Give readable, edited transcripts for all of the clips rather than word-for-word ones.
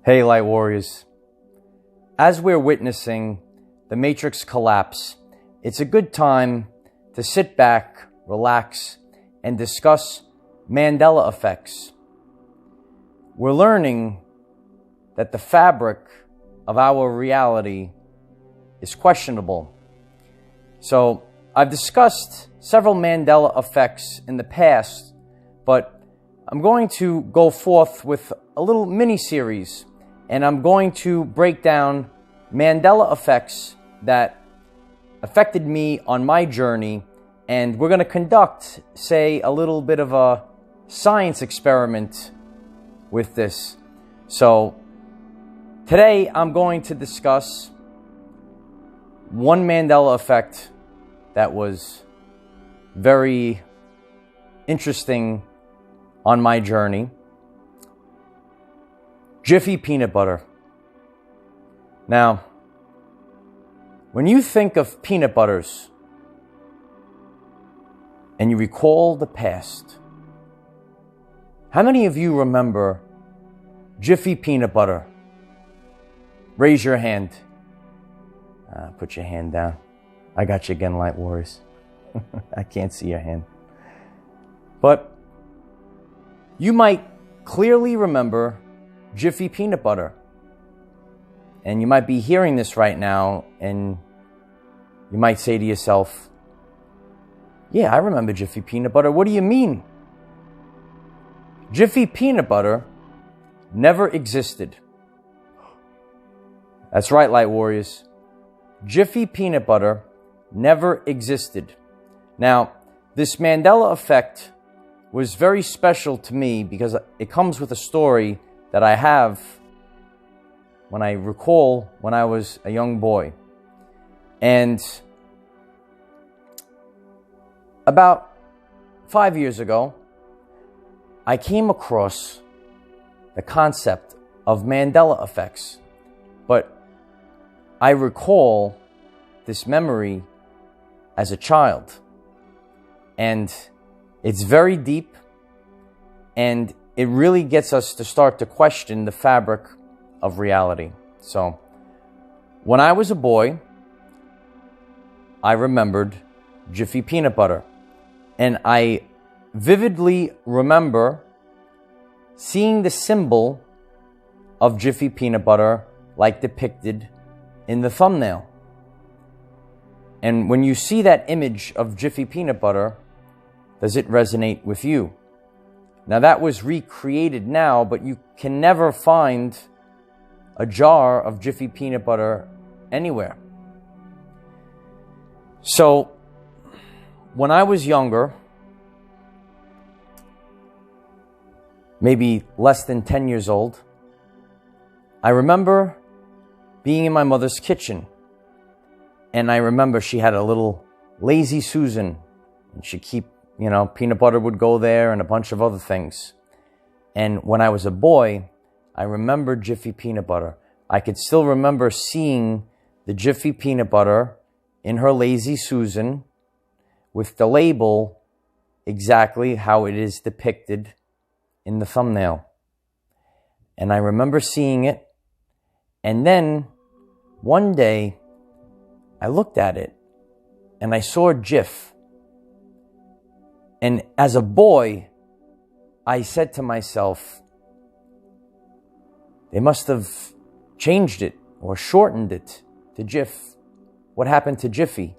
Hey, Light Warriors. As we're witnessing the Matrix collapse, it's a good time to sit back, relax, and discuss Mandela effects. We're learning that the fabric of our reality is questionable. So, I've discussed several Mandela effects in the past, but I'm going to go forth with a little mini-series, and I'm going to break down Mandela effects that affected me on my journey, and we're going to conduct, say, a little bit of a science experiment with this. So, today I'm going to discuss one Mandela effect that was very interesting on my journey. Jiffy peanut butter. Now, when you think of peanut butters and you recall the past, how many of you remember Jiffy peanut butter? Raise your hand. Put your hand down. I got you again, Light Warriors. I can't see your hand. But you might clearly remember Jiffy peanut butter. And you might be hearing this right now, and you might say to yourself, yeah, I remember Jiffy peanut butter. What do you mean? Jiffy peanut butter never existed. That's right, Light Warriors. Jiffy peanut butter never existed. Now, this Mandela effect was very special to me because it comes with a story that I have when I recall when I was a young boy. And about 5 years ago, I came across the concept of Mandela effects. But I recall this memory as a child. And it's very deep, and it really gets us to start to question the fabric of reality. So, when I was a boy, I remembered Jiffy peanut butter. And I vividly remember seeing the symbol of Jiffy peanut butter like depicted in the thumbnail. And when you see that image of Jiffy peanut butter, does it resonate with you? Now that was recreated now, but you can never find a jar of Jiffy peanut butter anywhere. So, when I was younger, maybe less than 10 years old, I remember being in my mother's kitchen. And I remember she had a little Lazy Susan, and she'd keep, peanut butter would go there and a bunch of other things. And when I was a boy, I remember Jiffy peanut butter. I could still remember seeing the Jiffy peanut butter in her Lazy Susan with the label exactly how it is depicted in the thumbnail. And I remember seeing it. And then one day, I looked at it and I saw Jif. And as a boy, I said to myself, they must have changed it or shortened it to Jif. What happened to Jiffy?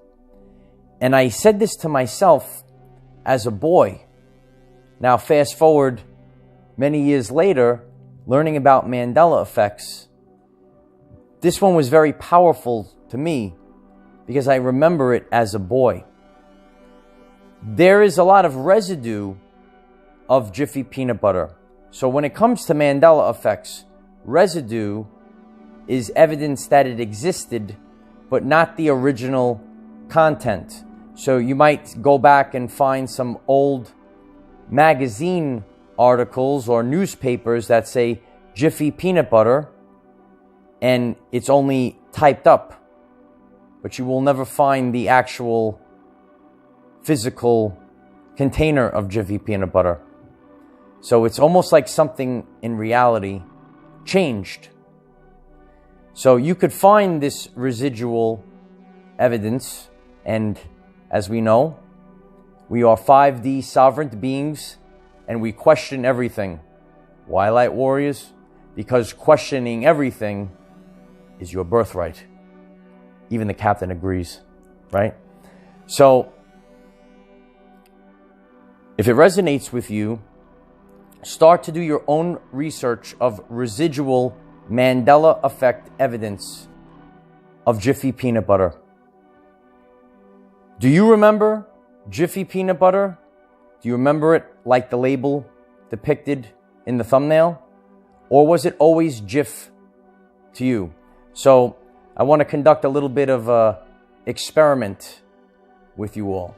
And I said this to myself as a boy. Now, fast forward many years later, learning about Mandela effects, this one was very powerful to me because I remember it as a boy. There is a lot of residue of Jiffy peanut butter. So when it comes to Mandela effects, residue is evidence that it existed, but not the original content. So you might go back and find some old magazine articles or newspapers that say Jiffy peanut butter, and it's only typed up, but you will never find the actual physical container of Jiffy peanut butter. So it's almost like something in reality changed. So you could find this residual evidence, and as we know, we are 5D sovereign beings, and we question everything. Why, light warriors? Because questioning everything is your birthright. Even the captain agrees, right? So, if it resonates with you, start to do your own research of residual Mandela effect evidence of Jiffy peanut butter. Do you remember Jiffy peanut butter? Do you remember it like the label depicted in the thumbnail? Or was it always Jif to you? So I want to conduct a little bit of an experiment with you all.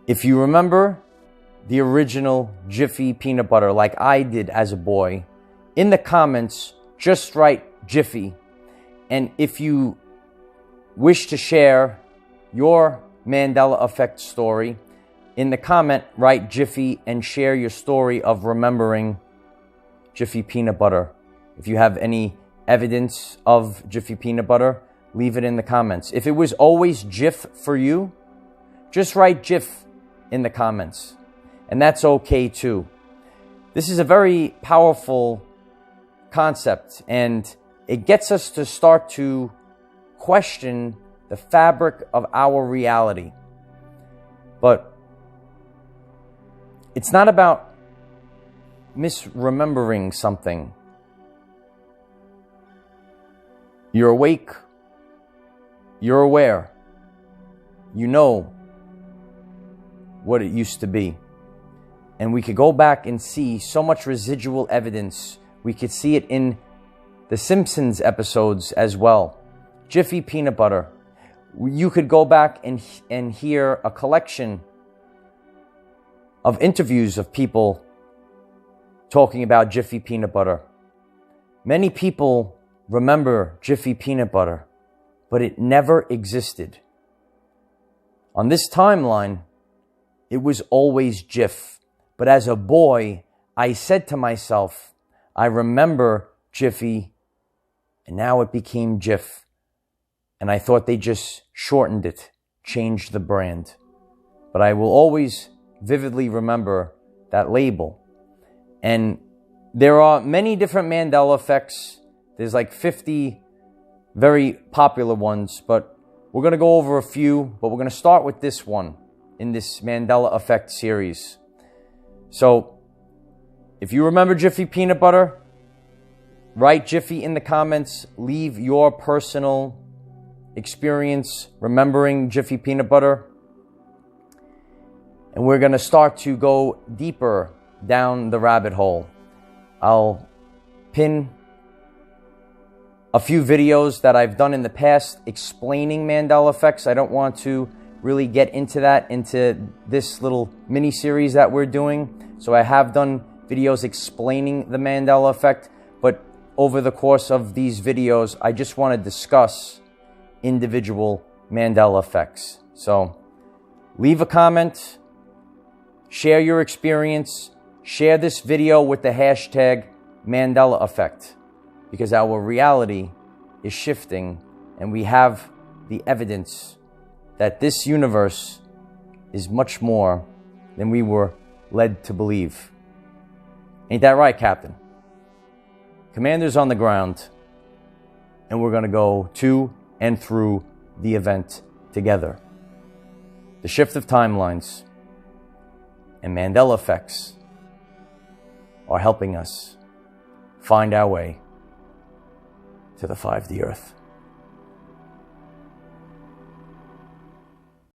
If you remember the original Jiffy peanut butter like I did as a boy, in the comments, just write Jiffy. And if you wish to share your Mandela effect story, in the comment, write Jiffy and share your story of remembering Jiffy peanut butter. If you have any evidence of Jiffy peanut butter, leave it in the comments. If it was always Jif for you, just write Jif in the comments. And that's okay too. This is a very powerful concept, and it gets us to start to question the fabric of our reality. But it's not about misremembering something. You're awake. You're aware. You know what it used to be. And we could go back and see so much residual evidence. We could see it in the Simpsons episodes as well. Jiffy peanut butter. You could go back and hear a collection of interviews of people talking about Jiffy peanut butter. Many people remember Jiffy peanut butter, but it never existed. On this timeline, it was always Jif. But as a boy, I said to myself, I remember Jiffy, and now it became Jif. And I thought they just shortened it, changed the brand. But I will always vividly remember that label. And there are many different Mandela effects. There's like 50 very popular ones, but we're going to go over a few, but we're going to start with this one in this Mandela effect series. So, if you remember Jiffy peanut butter, write Jiffy in the comments. Leave your personal experience remembering Jiffy peanut butter. And we're going to start to go deeper down the rabbit hole. I'll pin a few videos that I've done in the past explaining Mandela effects. I don't want to really get into that, into this little mini series that we're doing. So I have done videos explaining the Mandela effect, but over the course of these videos, I just want to discuss individual Mandela effects. So leave a comment, share your experience, share this video with the hashtag Mandela effect, because our reality is shifting and we have the evidence that this universe is much more than we were led to believe. Ain't that right, Captain? Commander's on the ground, and we're going to go to and through the event together. The shift of timelines and Mandela effects are helping us find our way to the 5D Earth.